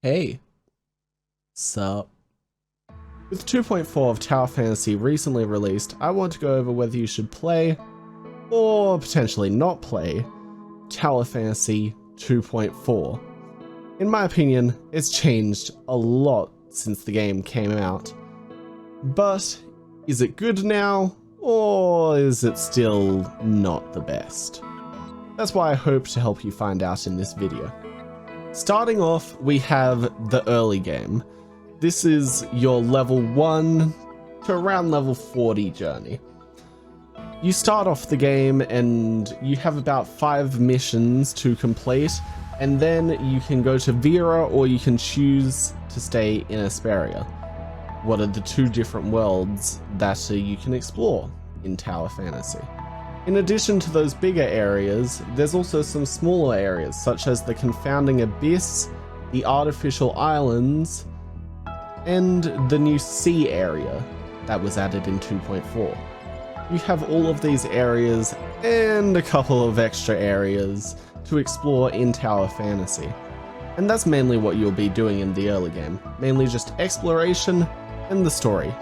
Hey, sup? With 2.4 of Tower Fantasy recently released, I want to go over whether you should play, or potentially not play, Tower Fantasy 2.4. In my opinion, it's changed a lot since the game came out. But is it good now, or is it still not the best? That's why I hope to help you find out in this video. Starting off, we have the early game. This is your level 1 to around level 40 journey. You start off the game and you have about 5 missions to complete, and then you can go to Vera or you can choose to stay in Asperia. What are the two different worlds that you can explore in Tower Fantasy? In addition to those bigger areas, there's also some smaller areas such as the Confounding Abyss, the Artificial Islands, and the new sea area that was added in 2.4. You have all of these areas and a couple of extra areas to explore in Tower Fantasy. And that's mainly what you'll be doing in the early game, mainly just exploration and the story.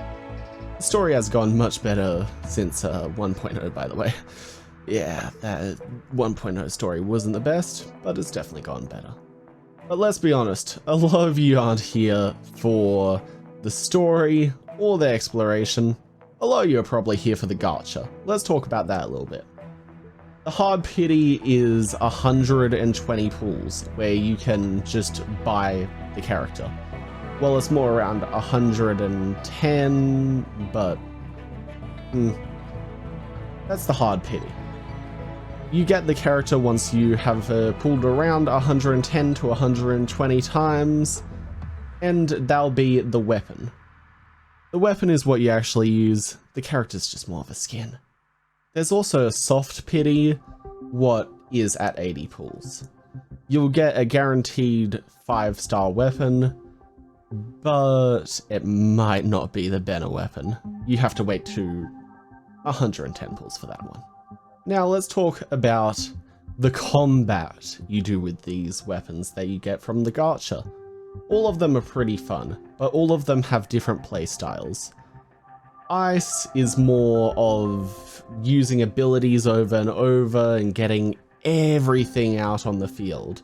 The story has gone much better since 1.0, by the way. Yeah, that 1.0 story wasn't the best, but it's definitely gone better. But let's be honest, a lot of you aren't here for the story or the exploration. A lot of you are probably here for the gacha. Let's talk about that a little bit. The hard pity is 120 pools, where you can just buy the character. Well, it's more around 110, but that's the hard pity. You get the character once you have pulled around 110 to 120 times, and that'll be the weapon. The weapon is what you actually use, the character's just more of a skin. There's also a soft pity, what is at 80 pulls. You'll get a guaranteed 5-star weapon, but it might not be the better weapon. You have to wait to 110 pulls for that one. Now let's talk about the combat you do with these weapons that you get from the gacha. All of them are pretty fun, but all of them have different playstyles. Ice is more of using abilities over and over and getting everything out on the field.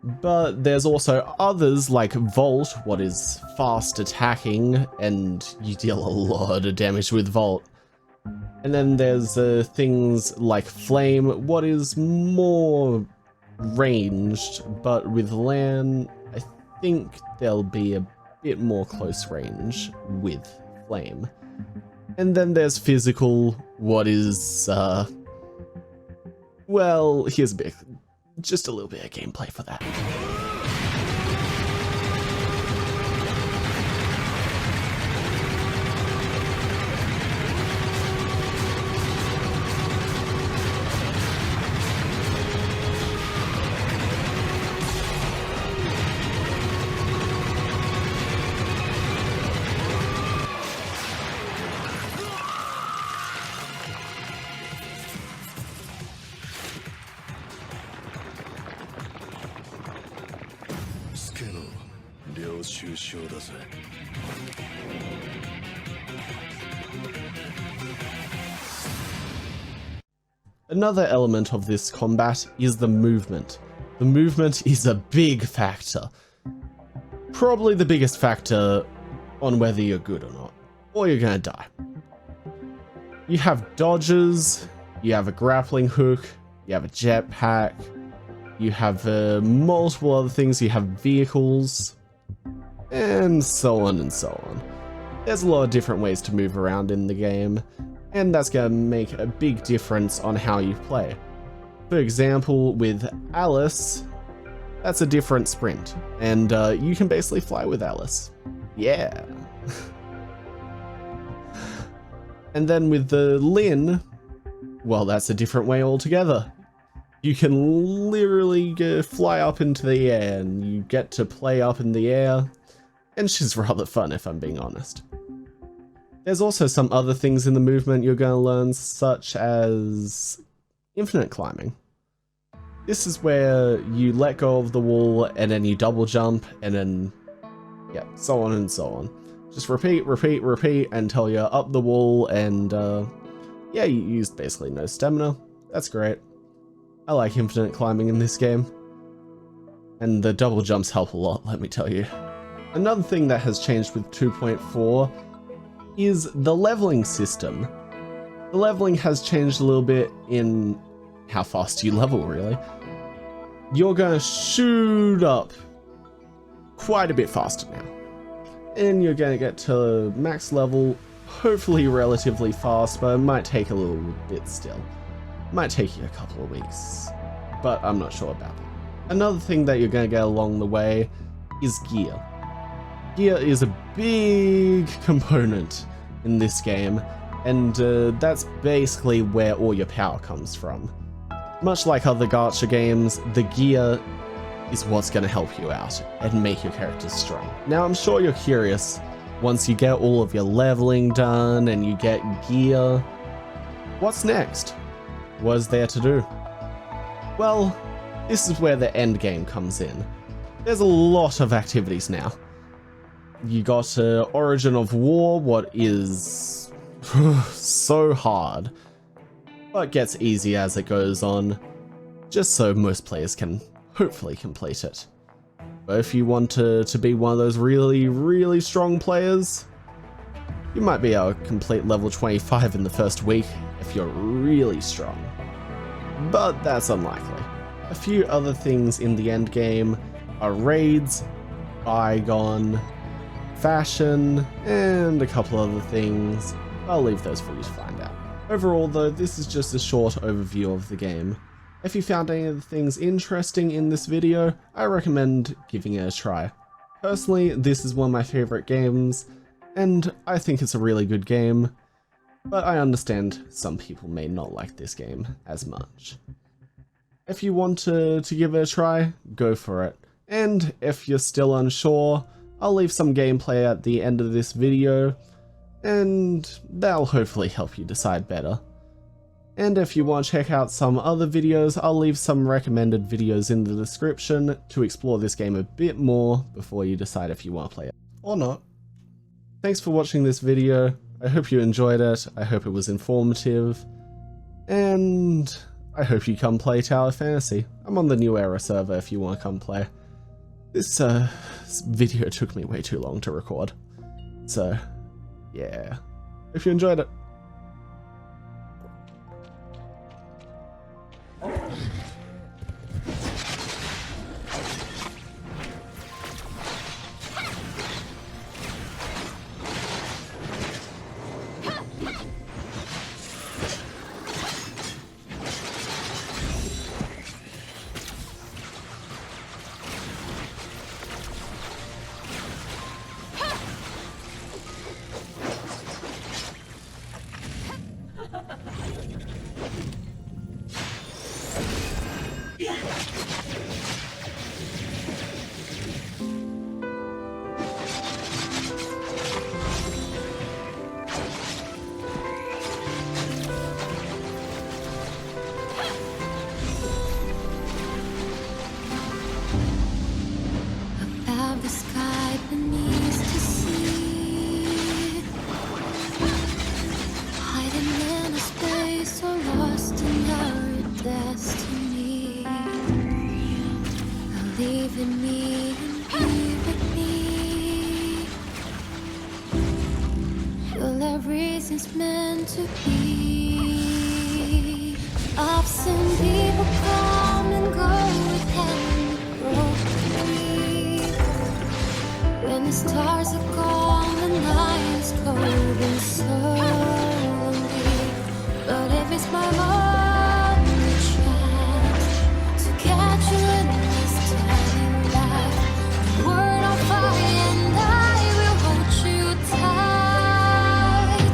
But there's also others like Volt, what is fast attacking, and you deal a lot of damage with Volt. And then there's things like Flame, what is more ranged, but with Lan, I think there'll be a bit more close range with Flame. And then there's Physical, what is, well, here's just a little bit of gameplay for that. Another element of this combat is the movement. The movement is a big factor. Probably the biggest factor on whether you're good or not, or you're gonna die. You have dodges, you have a grappling hook, you have a jetpack, you have multiple other things, you have vehicles, and so on and so on. There's a lot of different ways to move around in the game, and that's going to make a big difference on how you play. For example, with Alice, that's a different sprint, and you can basically fly with Alice. Yeah. And then with the Lin, well, that's a different way altogether. You can literally fly up into the air, and you get to play up in the air, and she's rather fun if I'm being honest. There's also some other things in the movement you're going to learn, such as infinite climbing. This is where you let go of the wall and then you double jump and then, yeah, so on and so on. Just repeat until you're up the wall and yeah, you used basically no stamina. That's great. I like infinite climbing in this game. And the double jumps help a lot, let me tell you. Another thing that has changed with 2.4 is the leveling system. The leveling has changed a little bit in how fast you level, really. You're gonna shoot up quite a bit faster now. And you're gonna get to max level, hopefully relatively fast, but it might take a little bit still. It might take you a couple of weeks, but I'm not sure about that. Another thing that you're gonna get along the way is gear. Gear is a big component in this game, and that's basically where all your power comes from. Much like other gacha games, the gear is what's going to help you out and make your characters strong. Now I'm sure you're curious, once you get all of your leveling done and you get gear, what's next? What is there to do? Well, this is where the end game comes in. There's a lot of activities now. You got Origin of War, what is so hard, but gets easy as it goes on, just so most players can hopefully complete it. But if you want to be one of those really strong players, you might be able to complete level 25 in the first week if you're really strong. But that's unlikely. A few other things in the end game are raids, Bygone, fashion, and a couple other things. I'll leave those for you to find out. Overall though, this is just a short overview of the game. If you found any of the things interesting in this video, I recommend giving it a try. Personally, this is one of my favorite games, and I think it's a really good game, but I understand some people may not like this game as much. If you want to give it a try, go for it. And if you're still unsure, I'll leave some gameplay at the end of this video, and that'll hopefully help you decide better. And if you want to check out some other videos, I'll leave some recommended videos in the description to explore this game a bit more before you decide if you want to play it or not. Thanks for watching this video. I hope you enjoyed it. I hope it was informative. And I hope you come play Tower Fantasy. I'm on the New Era server if you want to come play. This video took me way too long to record. So, yeah. If you enjoyed it. Believe in me and be with me. Well, everything's meant to be. I've seen people come and go with hand broken. When the stars are gone, the night is cold and slowly. But if it's my only chance to catch you in this tiny life, word on fire, and I will hold you tight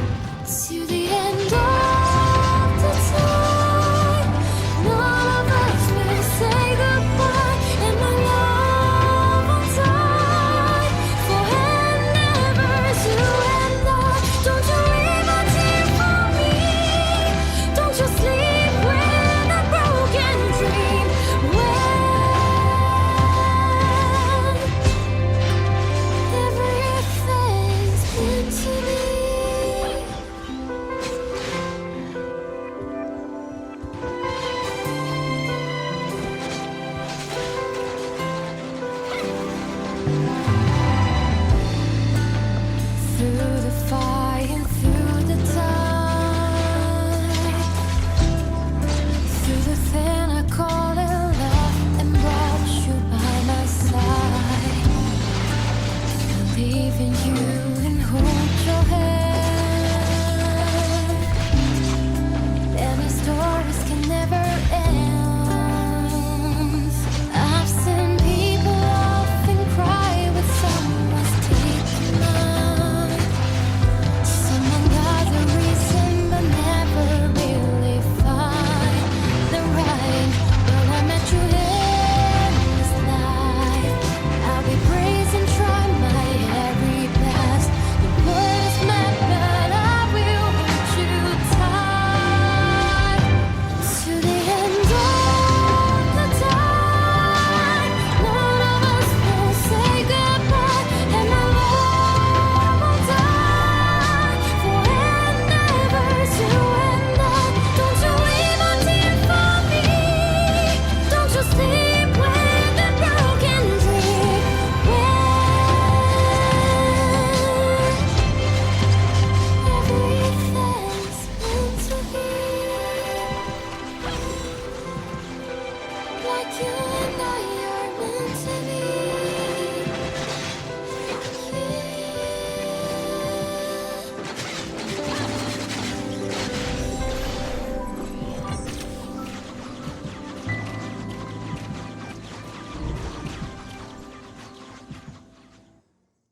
to the end of the time. None of us will say goodbye, and my love will die forever. You and I, don't you leave a tear for me. Don't you slip loving you.